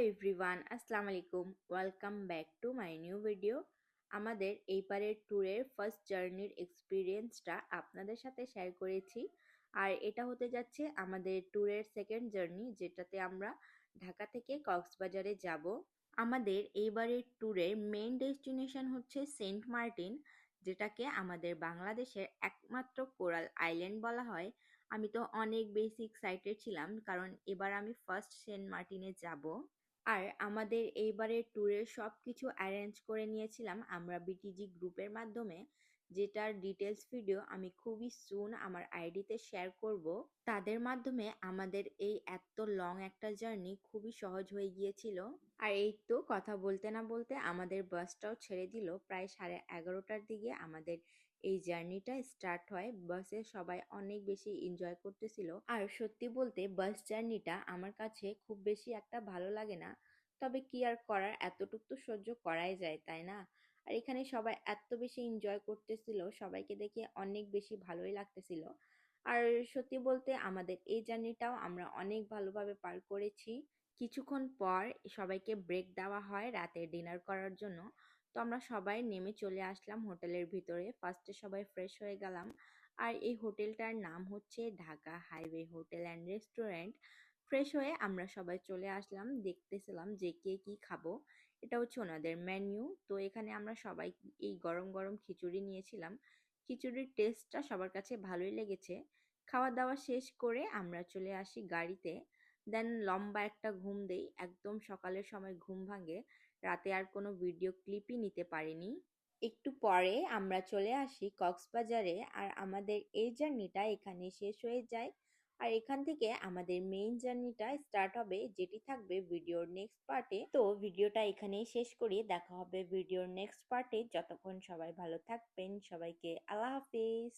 Everyone, আসসালামু আলাইকুম। Welcome back to my new video. আমাদের এইবারের ট্যুরের ফার্স্ট জার্নির এক্সপিরিয়েন্সটা আপনাদের সাথে শেয়ার করেছি। আর এটা হতে যাচ্ছে আমাদের ট্যুরের সেকেন্ড জার্নি, যেটাতে আমরা ঢাকা থেকে কক্সবাজারে যাব। আমাদের এইবারের ট্যুরের মেইন ডেস্টিনেশন হচ্ছে সেন্ট মার্টিন, যেটাকে আমাদের বাংলাদেশের একমাত্র কোরাল আইল্যান্ড বলা হয়। আমি তো অনেক বেশি এক্সাইটেড ছিলাম, কারণ এবার আমি ফার্স্ট সেন্ট মার্টিনে যাব। আর আমাদের এইবারের ট্যুরের সবকিছু অ্যারেঞ্জ করে নিয়েছিলাম আমরা বিটিজি গ্রুপের মাধ্যমে, যেটার ডিটেলস ভিডিও আমি খুবই সুন আমার আইডিতে শেয়ার করব। তাদের মাধ্যমে আমাদের এই এত লং একটা জার্নি খুবই সহজ হয়ে গিয়েছিল। আর এই তো কথা বলতে না বলতে আমাদের বাসটাও ছেড়ে দিল। প্রায় 11:30টার দিকে আমাদের এই জার্নিটা স্টার্ট হয়। বাসে সবাই অনেক বেশি এনজয় করতেছিল। আর সত্যি বলতে বাস জার্নিটা আমার কাছে খুব বেশি একটা ভালো লাগে না, তবে কি আর করার, এতটুকু তো সহ্য করাই যায়, তাই না? আর এখানে সবাই এত বেশি এনজয় করতেছিল, সবাইকে দেখে অনেক বেশি ভালোই লাগতেছিল। আর সত্যি বলতে আমাদের এই জার্নিটাও আমরা অনেক ভালোভাবে পার করেছি। কিছুক্ষণ পর সবাইকে ব্রেক দেওয়া হয় রাতে ডিনার করার জন্য। তো আমরা সবাই নেমে চলে আসলাম হোটেলের ভিতরে। ফার্স্টে সবাই ফ্রেশ হয়ে গেলাম। আর এই হোটেলটার নাম হচ্ছে Dhaka highway hotel and restaurant. Fresh হয়ে আমরা সবাই চলে আসলাম, দেখতেছিলাম যে কে কি খাবো। এটা হচ্ছে ওনাদের মেনু। তো এখানে আমরা সবাই এই গরম গরম খিচুড়ি নিয়েছিলাম। খিচুড়ির টেস্টটা সবার কাছে ভালোই লেগেছে। খাওয়া দাওয়া শেষ করে আমরা চলে আসি গাড়িতে। দেন লম্বা একটা ঘুম দেই, একদম সকালের সময় ঘুম ভাঙে। রাতে আর কোনো ভিডিও ক্লিপই নিতে পারিনি। একটু পরে আমরা চলে আসি কক্সবাজারে, আর আমাদের এই জার্নিটা এখানে শেষ হয়ে যায়। আর এখান থেকে আমাদের মেইন জার্নিটা স্টার্ট হবে, যেটি থাকবে ভিডিওর নেক্সট পার্টে। তো ভিডিওটা এখানেই শেষ করি, দেখা হবে ভিডিওর নেক্সট পার্টে। যতক্ষণ সবাই ভালো থাকবেন, সবাইকে আল্লাহ হাফিজ।